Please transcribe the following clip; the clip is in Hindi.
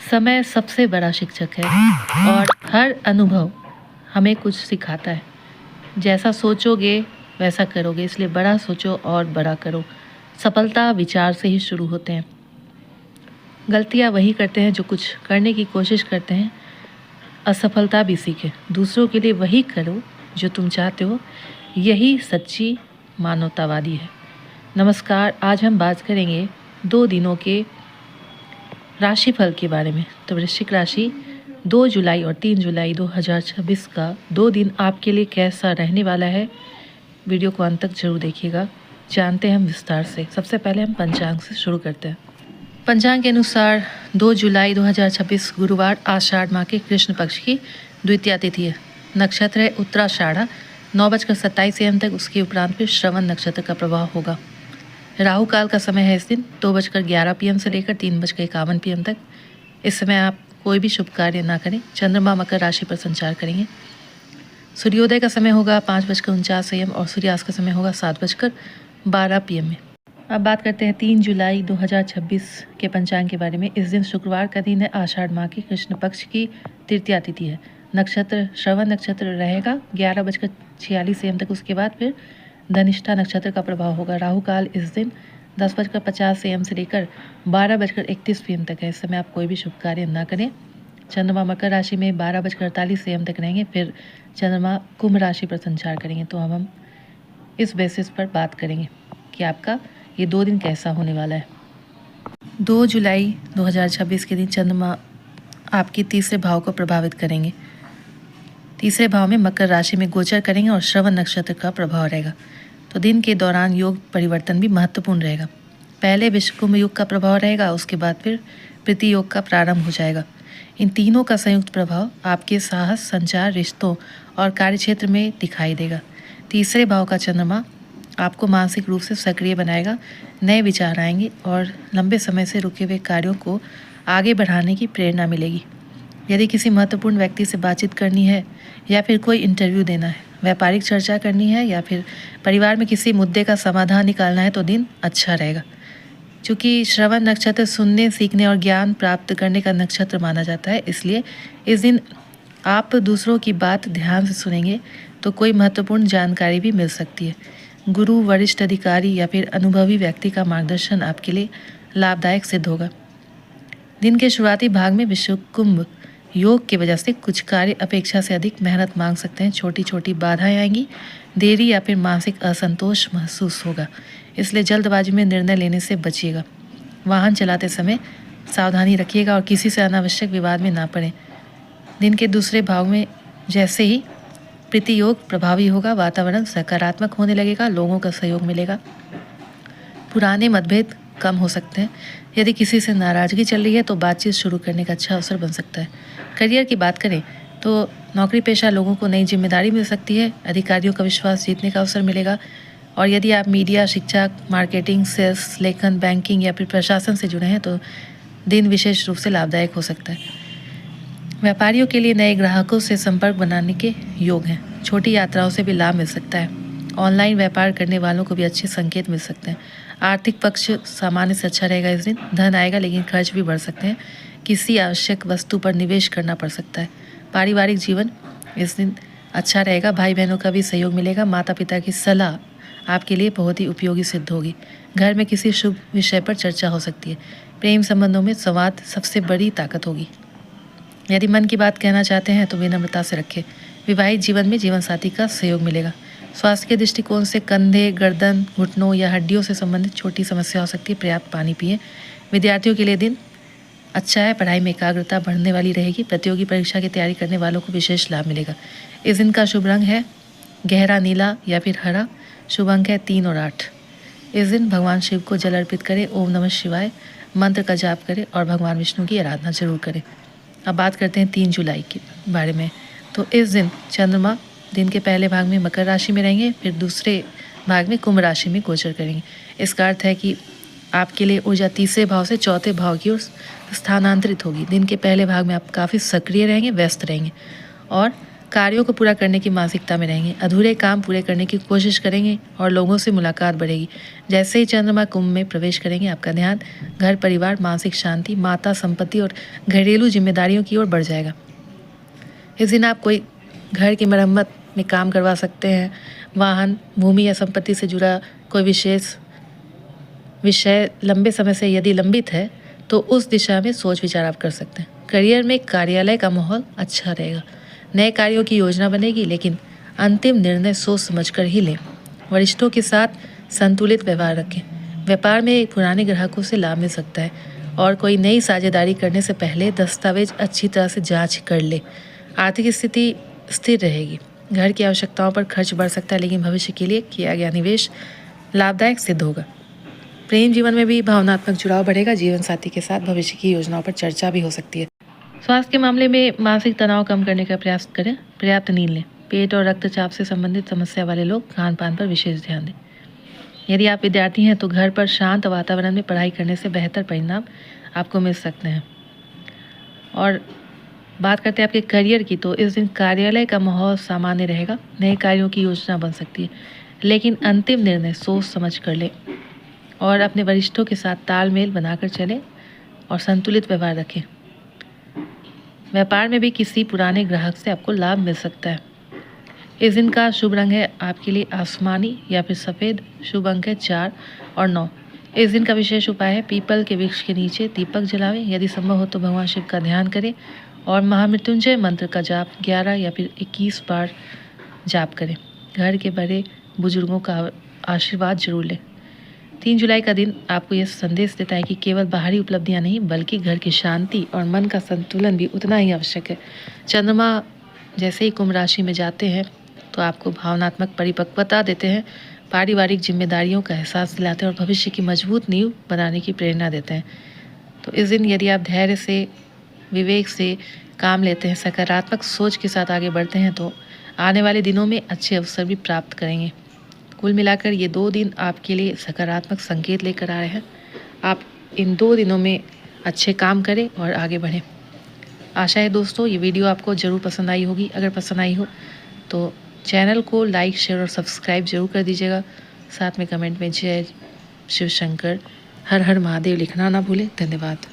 समय सबसे बड़ा शिक्षक है और हर अनुभव हमें कुछ सिखाता है। जैसा सोचोगे वैसा करोगे, इसलिए बड़ा सोचो और बड़ा करो। सफलता विचार से ही शुरू होते हैं। गलतियाँ वही करते हैं जो कुछ करने की कोशिश करते हैं। असफलता भी सीखें। दूसरों के लिए वही करो जो तुम चाहते हो। यही सच्ची मानवतावादी है। नमस्कार, आज हम बात करेंगे 2 दिनों के राशिफल के बारे में। तो वृश्चिक राशि 2 जुलाई और 3 जुलाई 2026 का 2 दिन आपके लिए कैसा रहने वाला है, वीडियो को अंत तक जरूर देखिएगा। जानते हैं हम विस्तार से। सबसे पहले हम पंचांग से शुरू करते हैं। पंचांग के अनुसार 2 जुलाई 2026 गुरुवार आषाढ़ माह के कृष्ण पक्ष की द्वितीया तिथि है। नक्षत्र है उत्तराषाढ़ा। 9:27 AM तक, उसके उपरांत फिर श्रवण नक्षत्र का प्रभाव होगा। राहु काल का समय है इस दिन 2:11 PM से लेकर 3:51 PM तक। इस समय आप कोई भी शुभ कार्य ना करें। चंद्रमा मकर राशि पर संचार करेंगे। सूर्योदय का समय होगा 5:49 AM और सूर्यास्त का समय होगा 7:12 PM में। अब बात करते हैं 3 जुलाई 2026 के पंचांग के बारे में। इस दिन शुक्रवार का दिन है। आषाढ़ माह की कृष्ण पक्ष की तृतीया तिथि है। नक्षत्र श्रवण नक्षत्र रहेगा 11:46 AM तक। उसके बाद फिर धनिष्ठा नक्षत्र का प्रभाव होगा। राहु काल इस दिन 10:50 AM से लेकर 12:31 PM तक है। इस समय आप कोई भी शुभ कार्य ना करें। चंद्रमा मकर राशि में 12:48 AM तक रहेंगे। फिर चंद्रमा कुंभ राशि पर संचार करेंगे। तो अब हम इस बेसिस पर बात करेंगे कि आपका ये 2 दिन कैसा होने वाला है। 2 जुलाई 2026 के दिन चंद्रमा आपकी तीसरे भाव को प्रभावित करेंगे। तीसरे भाव में मकर राशि में गोचर करेंगे और श्रवण नक्षत्र का प्रभाव रहेगा। तो दिन के दौरान योग परिवर्तन भी महत्वपूर्ण रहेगा। पहले विश्वकुंभ योग का प्रभाव रहेगा, उसके बाद फिर प्रीति योग का प्रारंभ हो जाएगा। इन तीनों का संयुक्त प्रभाव आपके साहस, संचार, रिश्तों और कार्यक्षेत्र में दिखाई देगा। तीसरे भाव का चंद्रमा आपको मानसिक रूप से सक्रिय बनाएगा। नए विचार आएंगे और लंबे समय से रुके हुए कार्यों को आगे बढ़ाने की प्रेरणा मिलेगी। यदि किसी महत्वपूर्ण व्यक्ति से बातचीत करनी है या फिर कोई इंटरव्यू देना है, व्यापारिक चर्चा करनी है या फिर परिवार में किसी मुद्दे का समाधान निकालना है, तो दिन अच्छा रहेगा। क्योंकि श्रवण नक्षत्र सुनने, सीखने और ज्ञान प्राप्त करने का नक्षत्र माना जाता है, इसलिए इस दिन आप दूसरों की बात ध्यान से सुनेंगे तो कोई महत्वपूर्ण जानकारी भी मिल सकती है। गुरु, वरिष्ठ अधिकारी या फिर अनुभवी व्यक्ति का मार्गदर्शन आपके लिए लाभदायक सिद्ध होगा। दिन के शुरुआती भाग में विश्वकुंभ योग की वजह से कुछ कार्य अपेक्षा से अधिक मेहनत मांग सकते हैं। छोटी छोटी बाधाएं आएंगी, देरी या फिर मानसिक असंतोष महसूस होगा, इसलिए जल्दबाजी में निर्णय लेने से बचिएगा। वाहन चलाते समय सावधानी रखिएगा और किसी से अनावश्यक विवाद में ना पड़ें। दिन के दूसरे भाग में जैसे ही प्रीति योग प्रभावी होगा, वातावरण सकारात्मक होने लगेगा, लोगों का सहयोग मिलेगा। पुराने मतभेद कम हो सकते हैं। यदि किसी से नाराज़गी चल रही है तो बातचीत शुरू करने का अच्छा अवसर बन सकता है। करियर की बात करें तो नौकरी पेशा लोगों को नई जिम्मेदारी मिल सकती है। अधिकारियों का विश्वास जीतने का अवसर मिलेगा। और यदि आप मीडिया, शिक्षा, मार्केटिंग, सेल्स, लेखन, बैंकिंग या फिर प्रशासन से जुड़े हैं तो दिन विशेष रूप से लाभदायक हो सकता है। व्यापारियों के लिए नए ग्राहकों से संपर्क बनाने के योग हैं। छोटी यात्राओं से भी लाभ मिल सकता है। ऑनलाइन व्यापार करने वालों को भी अच्छे संकेत मिल सकते हैं। आर्थिक पक्ष सामान्य से अच्छा रहेगा। इस दिन धन आएगा लेकिन खर्च भी बढ़ सकते हैं। किसी आवश्यक वस्तु पर निवेश करना पड़ सकता है। पारिवारिक जीवन इस दिन अच्छा रहेगा। भाई बहनों का भी सहयोग मिलेगा। माता पिता की सलाह आपके लिए बहुत ही उपयोगी सिद्ध होगी। घर में किसी शुभ विषय पर चर्चा हो सकती है। प्रेम संबंधों में संवाद सबसे बड़ी ताकत होगी। यदि मन की बात कहना चाहते हैं तो विनम्रता से रखें। विवाहित जीवन में जीवन साथी का सहयोग मिलेगा। स्वास्थ्य के दृष्टिकोण से कंधे, गर्दन, घुटनों या हड्डियों से संबंधित छोटी समस्या हो सकती है। पर्याप्त पानी पिएं। विद्यार्थियों के लिए दिन अच्छा है। पढ़ाई में एकाग्रता बढ़ने वाली रहेगी। प्रतियोगी परीक्षा की तैयारी करने वालों को विशेष लाभ मिलेगा। इस दिन का शुभ रंग है गहरा नीला या फिर हरा। शुभ अंक है 3 और 8। इस दिन भगवान शिव को जल अर्पित करें। ओम नमः शिवाय मंत्र का जाप करें और भगवान विष्णु की आराधना जरूर करें। अब बात करते हैं 3 जुलाई के बारे में। तो इस दिन चंद्रमा दिन के पहले भाग में मकर राशि में रहेंगे, फिर दूसरे भाग में कुंभ राशि में गोचर करेंगे। इसका अर्थ है कि आपके लिए ऊर्जा तीसरे भाव से चौथे भाव की ओर स्थानांतरित होगी। दिन के पहले भाग में आप काफ़ी सक्रिय रहेंगे, व्यस्त रहेंगे और कार्यों को पूरा करने की मानसिकता में रहेंगे। अधूरे काम पूरे करने की कोशिश करेंगे और लोगों से मुलाकात बढ़ेगी। जैसे ही चंद्रमा कुंभ में प्रवेश करेंगे, आपका ध्यान घर, परिवार, मानसिक शांति, माता, संपत्ति और घरेलू जिम्मेदारियों की ओर बढ़ जाएगा। इस दिन आप कोई घर की मरम्मत में काम करवा सकते हैं। वाहन, भूमि या संपत्ति से जुड़ा कोई विशेष विषय लंबे समय से यदि लंबित है तो उस दिशा में सोच विचार आप कर सकते हैं। करियर में कार्यालय का माहौल अच्छा रहेगा। नए कार्यों की योजना बनेगी, लेकिन अंतिम निर्णय सोच समझकर ही लें। वरिष्ठों के साथ संतुलित व्यवहार रखें। व्यापार में पुराने ग्राहकों से लाभ मिल सकता है और कोई नई साझेदारी करने से पहले दस्तावेज अच्छी तरह से जांच कर ले। आर्थिक स्थिति स्थिर रहेगी। घर की आवश्यकताओं पर खर्च बढ़ सकता है, लेकिन भविष्य के लिए किया गया निवेश लाभदायक सिद्ध होगा। प्रेम जीवन में भी भावनात्मक जुड़ाव बढ़ेगा। जीवन साथी के साथ भविष्य की योजनाओं पर चर्चा भी हो सकती है। स्वास्थ्य के मामले में मानसिक तनाव कम करने का प्रयास करें। पर्याप्त नींद लें। पेट और रक्तचाप से संबंधित समस्या वाले लोग खान पान पर विशेष ध्यान दें। यदि आप विद्यार्थी हैं तो घर पर शांत वातावरण में पढ़ाई करने से बेहतर परिणाम आपको मिल सकते हैं। और बात करते हैं आपके करियर की, तो इस दिन कार्यालय का माहौल सामान्य रहेगा। नए कार्यों की योजना बन सकती है, लेकिन अंतिम निर्णय सोच समझ कर लें और अपने वरिष्ठों के साथ तालमेल बनाकर चलें और संतुलित व्यवहार रखें। व्यापार में भी किसी पुराने ग्राहक से आपको लाभ मिल सकता है। इस दिन का शुभ रंग है आपके लिए आसमानी या फिर सफ़ेद। शुभ अंक है 4 और 9। इस दिन का विशेष उपाय है पीपल के वृक्ष के नीचे दीपक जलावें। यदि संभव हो तो भगवान शिव का ध्यान करें और महामृत्युंजय मंत्र का जाप 11 या फिर 21 बार जाप करें। घर के बड़े बुजुर्गों का आशीर्वाद जरूर लें। 3 जुलाई का दिन आपको यह संदेश देता है कि केवल बाहरी उपलब्धियां नहीं, बल्कि घर की शांति और मन का संतुलन भी उतना ही आवश्यक है। चंद्रमा जैसे ही कुंभ राशि में जाते हैं तो आपको भावनात्मक परिपक्वता देते हैं, पारिवारिक जिम्मेदारियों का एहसास दिलाते हैं और भविष्य की मजबूत नींव बनाने की प्रेरणा देते हैं। तो इस दिन यदि आप धैर्य से, विवेक से काम लेते हैं, सकारात्मक सोच के साथ आगे बढ़ते हैं, तो आने वाले दिनों में अच्छे अवसर भी प्राप्त करेंगे। कुल मिलाकर ये 2 दिन आपके लिए सकारात्मक संकेत लेकर आ रहे हैं। आप इन 2 दिनों में अच्छे काम करें और आगे बढ़ें। आशा है दोस्तों ये वीडियो आपको ज़रूर पसंद आई होगी। अगर पसंद आई हो तो चैनल को लाइक, शेयर और सब्सक्राइब जरूर कर दीजिएगा। साथ में कमेंट में जय शिव शंकर, हर हर महादेव लिखना ना भूलें। धन्यवाद।